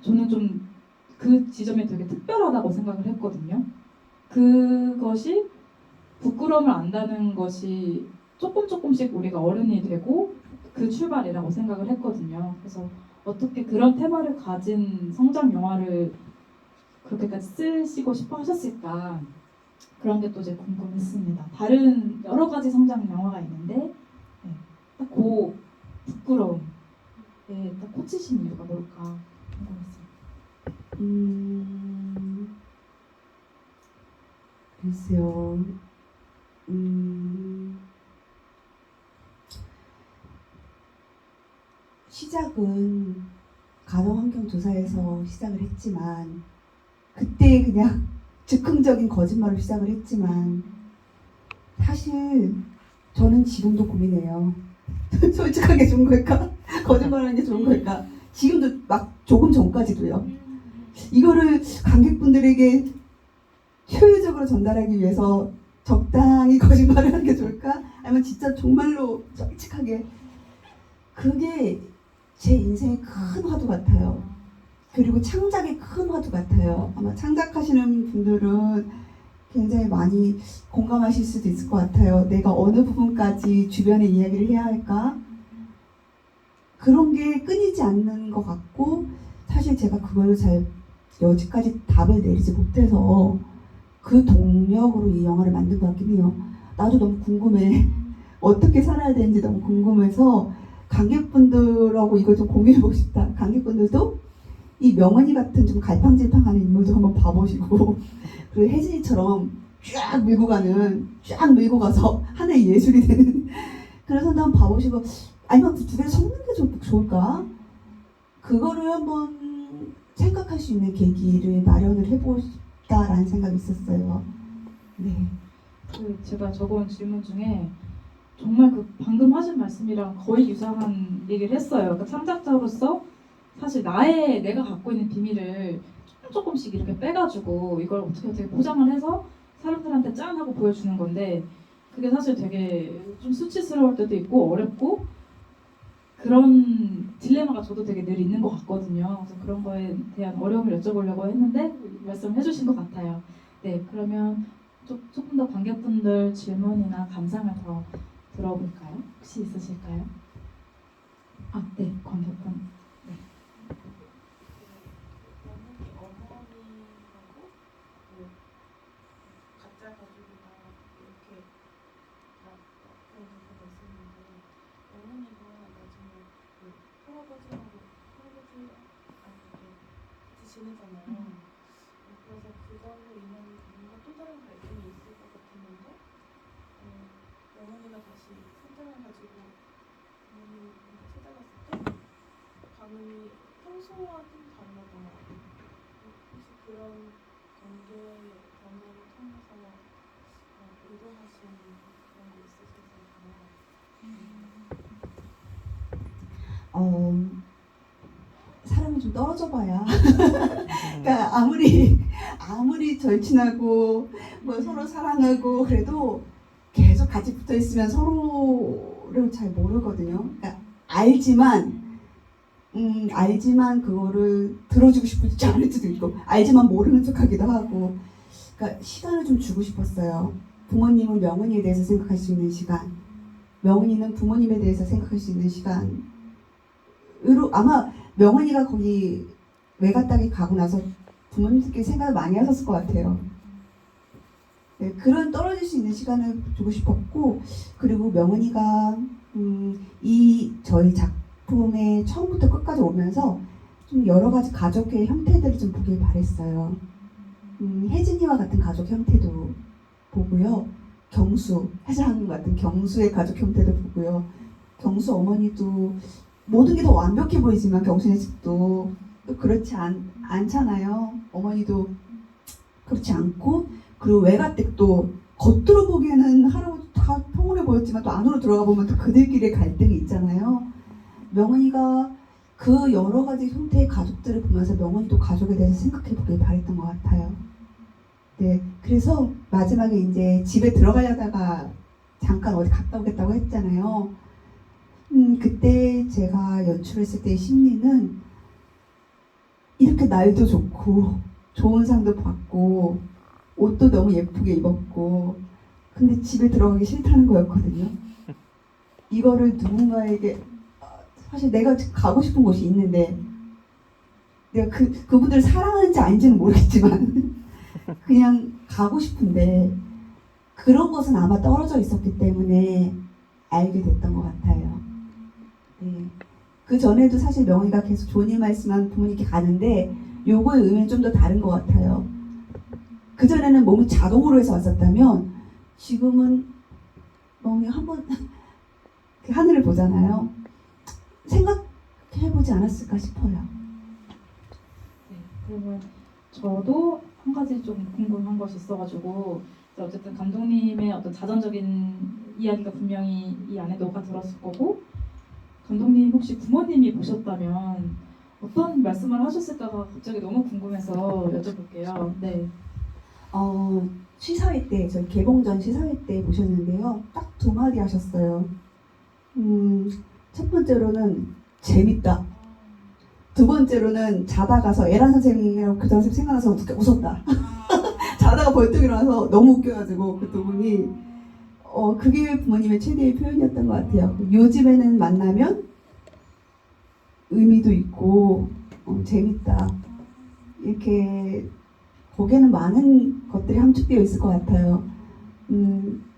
Speaker 1: 저는 좀 그 지점이 되게 특별하다고 생각을 했거든요. 그것이 부끄러움을 안다는 것이 조금씩 우리가 어른이 되고 그 출발이라고 생각을 했거든요. 그래서 어떻게 그런 테마를 가진 성장 영화를 그렇게까지 쓰시고 싶어 하셨을까 그런 게 또 이제 궁금했습니다. 다른 여러 가지 성장 영화가 있는데 네, 딱 그 부끄러움에 딱 꽂히신 이유가 뭘까 궁금했습니다.
Speaker 2: 글쎄요. 시작은 가정환경조사에서 시작을 했지만 그때 그냥 즉흥적인 거짓말로 시작을 했지만 사실 저는 지금도 고민해요. 솔직하게 좋은 걸까? 거짓말하는 게 좋은 걸까? 지금도 막 조금 전까지도요. 이거를 관객분들에게 효율적으로 전달하기 위해서 적당히 거짓말을 하는 게 좋을까? 아니면 진짜 정말로 솔직하게 그게 제 인생의 큰 화두 같아요. 그리고 창작의 큰 화두 같아요. 아마 창작하시는 분들은 굉장히 많이 공감하실 수도 있을 것 같아요. 내가 어느 부분까지 주변의 이야기를 해야 할까? 그런 게 끊이지 않는 것 같고 사실 제가 그걸 잘 여지까지 답을 내리지 못해서 그 동력으로 이 영화를 만든 것 같긴 해요. 나도 너무 궁금해. 어떻게 살아야 되는지 너무 궁금해서 관객분들하고 이걸 좀 공유해보고 싶다. 관객분들도 이 명은이 같은 좀 갈팡질팡하는 인물도 한번 봐보시고 그리고 혜진이처럼 쫙 밀고 가서 하나의 예술이 되는 그런 사람 한번 봐보시고 아니면 그 두 개를 섞는 게 좋을까? 그거를 한번 생각할 수 있는 계기를 마련을 해보고 싶다라는 생각이 있었어요. 네.
Speaker 1: 그 제가 적어온 질문 중에 정말 그 방금 하신 말씀이랑 거의 유사한 얘기를 했어요. 그러니까 창작자로서 사실 내가 갖고 있는 비밀을 조금씩 이렇게 빼가지고 이걸 어떻게 포장을 해서 사람들한테 짠 하고 보여주는 건데 그게 사실 되게 좀 수치스러울 때도 있고 어렵고 그런 딜레마가 저도 되게 늘 있는 것 같거든요. 그래서 그런 거에 대한 어려움을 여쭤보려고 했는데 말씀을 해주신 것 같아요. 네, 그러면 조금 더 관객분들 질문이나 감상을 더 들어볼까요? 혹시 있으실까요? 아, 네, 관객분. 네.
Speaker 6: 가짜 가족이다 이렇게 그런 부분가 있었는데 어머니가 나중에 그 할아버지랑 이렇게 같이 지내잖아요. 그래서 그걸로 인한 뭔가 또 다른 갈등이 있을 것 같았는데 어머니가 다시 성장을 가지고 어머니를 찾아갔을 때 반응이 평소와 좀 달랐던 것 같아요. 혹시 그런 관계의 변화를 통해서 의도하신 그런 게 있으실까요?
Speaker 2: 사람이 좀 떨어져 봐야 그러니까 아무리 절친하고 뭐 서로 사랑하고 그래도 계속 같이 붙어 있으면 서로를 잘 모르거든요. 그러니까 알지만 알지만 그거를 들어주고 싶지 않을 수도 있고 알지만 모르는 척하기도 하고 그러니까 시간을 좀 주고 싶었어요. 부모님은 명은이에 대해서 생각할 수 있는 시간, 명은이는 부모님에 대해서 생각할 수 있는 시간으로 아마 명은이가 거기 외가 땅에 가고 나서 부모님들끼리 생각을 많이 하셨을 것 같아요. 네, 그런 떨어질 수 있는 시간을 주고 싶었고 그리고 명은이가 이 저희 작품의 처음부터 끝까지 오면서 좀 여러 가지 가족의 형태들을 좀 보길 바랬어요. 혜진이와 같은 가족 형태도 보고요. 경수, 혜진랑 같은 경수의 가족 형태도 보고요. 경수 어머니도 모든 게 더 완벽해 보이지만 경수네 집도 또 그렇지 않잖아요. 어머니도 그렇지 않고 그리고 외가댁도 겉으로 보기에는 할아버지 다 평온해 보였지만 또 안으로 들어가 보면 또 그들끼리의 갈등이 있잖아요. 명은이가 그 여러 가지 형태의 가족들을 보면서 명은이도 가족에 대해서 생각해 보길 바랬던 것 같아요. 네, 그래서 마지막에 이제 집에 들어가려다가 잠깐 어디 갔다 오겠다고 했잖아요. 그때 제가 연출했을 때의 심리는 이렇게 날도 좋고 좋은 상도 받고 옷도 너무 예쁘게 입었고 근데 집에 들어가기 싫다는 거였거든요. 이거를 누군가에게 사실 내가 가고 싶은 곳이 있는데 내가 그분들을 사랑하는지 아닌지는 모르겠지만 그냥 가고 싶은데 그런 것은 아마 떨어져 있었기 때문에 알게 됐던 것 같아요. 네. 그 전에도 사실 명희가 계속 좋은 말씀만 부모님께 가는데 요거의 의미는 좀 더 다른 것 같아요. 그 전에는 몸이 자동으로 해서 왔었다면 지금은 명희 한번 하늘을 보잖아요. 생각해보지 않았을까 싶어요.
Speaker 1: 네, 그러면 저도 한 가지 좀 궁금한 것이 있어가지고 어쨌든 감독님의 어떤 자전적인 이야기가 분명히 이 안에 녹아 들었을 거고 감독님 혹시 부모님이 보셨다면 어떤 말씀을 하셨을까가 갑자기 너무 궁금해서 여쭤볼게요. 네.
Speaker 2: 시사회 때 저희 개봉 전 시사회 때 보셨는데요. 딱 두 마디 하셨어요. 첫 번째로는 재밌다. 두 번째로는 자다가서 에란 선생님이랑 그 선생님 생각나서 웃었다. 자다가 벌떡 일어나서 너무 웃겨가지고 그 두 분이 그게 부모님의 최대의 표현이었던 것 같아요. 요즘에는 만나면 의미도 있고 재밌다. 이렇게 거기에는 많은 것들이 함축되어 있을 것 같아요.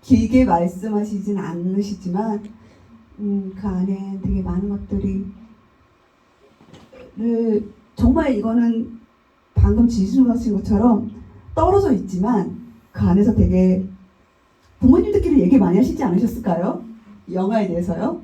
Speaker 2: 길게 말씀하시진 않으시지만 그 안에 되게 많은 것들이 정말 이거는 방금 지수님 하신 것처럼 떨어져 있지만 그 안에서 되게 부모님들끼리 얘기 많이 하시지 않으셨을까요? 영화에 대해서요.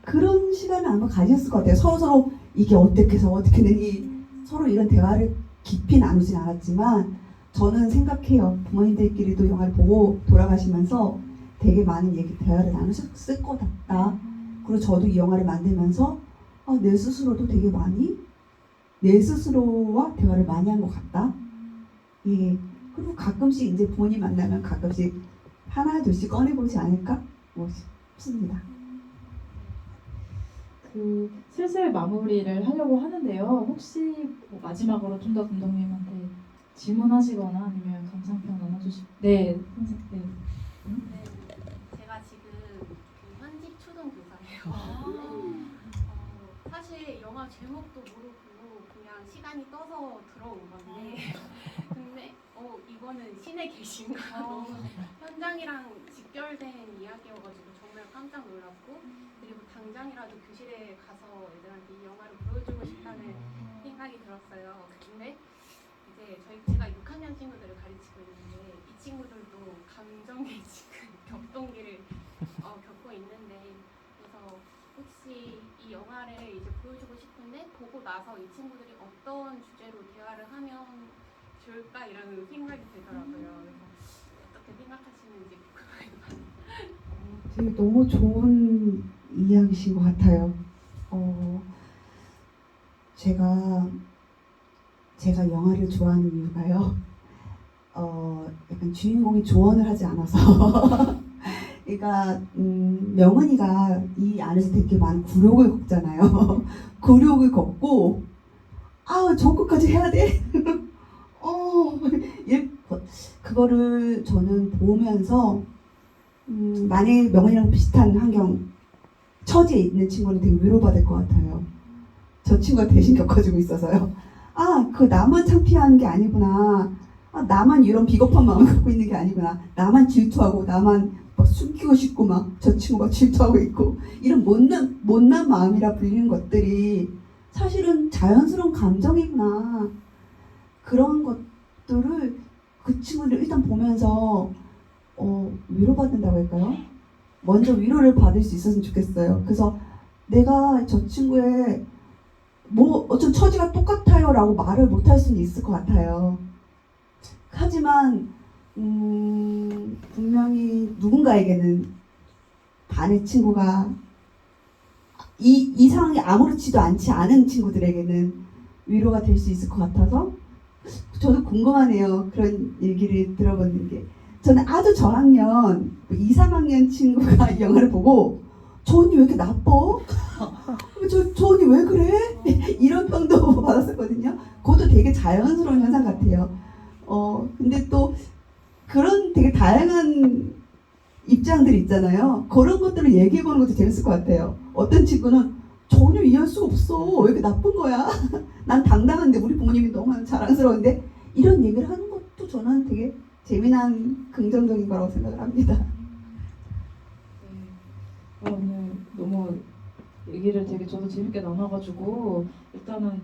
Speaker 2: 그런 시간을 아마 가졌을 것 같아요. 서로 이게 어떻게 해서 어떻게 되니 서로 이런 대화를 깊이 나누진 않았지만 저는 생각해요. 부모님들끼리도 영화를 보고 돌아가시면서 되게 많은 대화를 나누셨을 것 같다. 그리고 저도 이 영화를 만들면서 내 스스로도 되게 많이 내 스스로와 대화를 많이 한 것 같다. 예. 그리고 가끔씩 이제 부모님 만나면 가끔씩 하나 둘씩 꺼내보지 않을까? 싶습니다.
Speaker 1: 슬슬 마무리를 하려고 하는데요. 혹시 마지막으로 좀 더 감독님한테 질문하시거나 아니면 감상평 나눠주실? 네, 선생님. 네.
Speaker 7: 네, 제가 지금 현직 초등교사예요. 사실 영화 제목도 모르고 그냥 시간이 떠서 들어온 건데, 근데 이거는 신의 계신가 너무 현장이랑 직결된 이야기여가지고 정말 깜짝 놀랐고, 그리고 당장이라도 교실에 가서 애들한테 이 영화를 보여주고 싶다는 생각이 들었어요. 근데 이제 제가 6학년 친구들을 가르치고 있는데 이 친구들도 감정의 지금 격동기를 겪고 있는데, 그래서 혹시 이 영화를 이제 보여주고 싶은데 보고 나서 이 친구들이 어떤 주제로 대화를 하면 좋을까 이런 생각이 들더라고요. 그래서 어떻게 생각하시는지 궁금해요.
Speaker 2: 되게 너무 좋은 이야기신 것 같아요. 제가 영화를 좋아하는 이유가요. 약간 주인공이 조언을 하지 않아서 그러니까 명은이가 이 안에서 되게 많은 굴욕을 겪잖아요. 굴욕을 겪고 저 끝까지 해야 돼? 그거를 저는 보면서 만약에 명은이랑 비슷한 환경 처지에 있는 친구는 되게 위로받을 것 같아요. 저 친구가 대신 겪어주고 있어서요. 그 나만 창피한 게 아니구나. 나만 이런 비겁한 마음을 갖고 있는 게 아니구나. 나만 질투하고 나만 막 숨기고 싶고 막 저 친구가 질투하고 있고 이런 못난 마음이라 불리는 것들이 사실은 자연스러운 감정이구나. 그런 것들을 그 친구를 일단 보면서 위로받는다고 할까요? 먼저 위로를 받을 수 있었으면 좋겠어요. 그래서 내가 저 친구의 어쩐 처지가 똑같아요 라고 말을 못할 수는 있을 것 같아요. 하지만 분명히 누군가에게는 반의 친구가 이 상황이 아무렇지도 않지 않은 친구들에게는 위로가 될 수 있을 것 같아서 저도 궁금하네요. 그런 얘기를 들어보는 게. 저는 아주 저학년 2, 3학년 친구가 이 영화를 보고 저 언니 왜 이렇게 나빠? 저 언니 왜 그래? 이런 평도 받았었거든요. 그것도 되게 자연스러운 현상 같아요. 근데 또 그런 되게 다양한 입장들 있잖아요. 그런 것들을 얘기해보는 것도 재밌을 것 같아요. 어떤 친구는 전혀 이해할 수가 없어. 왜 이렇게 나쁜 거야? 난 당당한데 우리 부모님이 너무 자랑스러운데 이런 얘기를 하는 것도 저는 되게 재미난 긍정적인 거라고 생각을 합니다.
Speaker 1: 오늘 너무 얘기를 되게 저도 재밌게 나눠가지고 일단은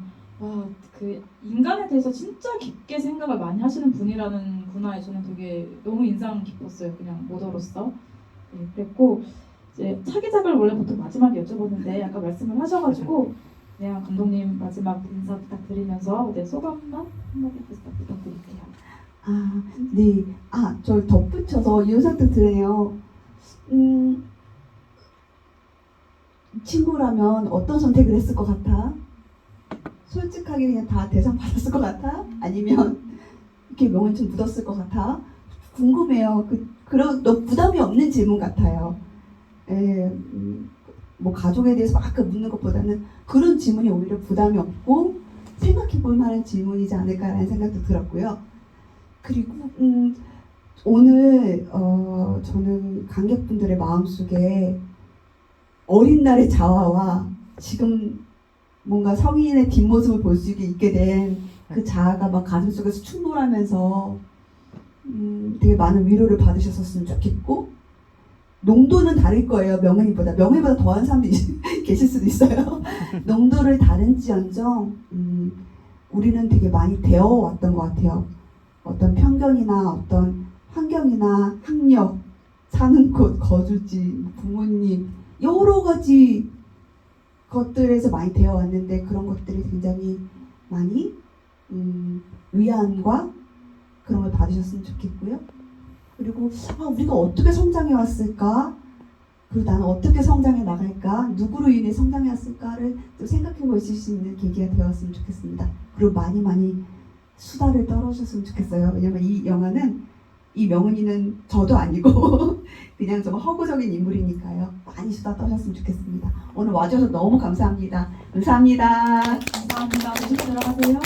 Speaker 1: 그 인간에 대해서 진짜 깊게 생각을 많이 하시는 분이라는구나에 저는 되게 너무 인상 깊었어요. 그냥 모더로서. 그랬고 이제 차기작을 원래 보통 마지막에 여쭤보는데 아까 말씀을 하셔가지고 그냥 감독님 마지막 인사 부탁드리면서 소감만 한마디 부탁드릴게요.
Speaker 2: 네. 저 덧붙여서 이 생각 드네요. 친구라면 어떤 선택을 했을 것 같아? 솔직하게 그냥 다 대상 받았을 것 같아? 아니면 이렇게 명언 좀 묻었을 것 같아? 궁금해요. 그런 너 부담이 없는 질문 같아요. 뭐 가족에 대해서 막 묻는 것보다는 그런 질문이 오히려 부담이 없고 생각해 볼 만한 질문이지 않을까라는 생각도 들었고요. 그리고 오늘 저는 관객분들의 마음속에 어린 날의 자아와 지금 뭔가 성인의 뒷모습을 볼 수 있게 된 그 자아가 막 가슴속에서 충돌하면서 되게 많은 위로를 받으셨었으면 좋겠고 농도는 다를 거예요. 명은이보다 더한 사람들이 계실 수도 있어요. 농도를 다른지언정 우리는 되게 많이 되어왔던 것 같아요. 어떤 편견이나 어떤 환경이나 학력, 사는 곳, 거주지, 부모님 여러 가지 것들에서 많이 되어왔는데 그런 것들이 굉장히 많이 위안과 그런 걸 받으셨으면 좋겠고요. 그리고 우리가 어떻게 성장해 왔을까? 그리고 나는 어떻게 성장해 나갈까? 누구로 인해 성장해 왔을까를 또 생각해 보실 수 있는 계기가 되었으면 좋겠습니다. 그리고 많이 수다를 떨어졌으면 좋겠어요. 왜냐면 이 영화는 이 명은이는 저도 아니고 그냥 좀 허구적인 인물이니까요. 많이 수다 떠셨으면 좋겠습니다. 오늘 와주셔서 너무 감사합니다. 감사합니다.
Speaker 1: 감사합니다. 조심히 들어가세요.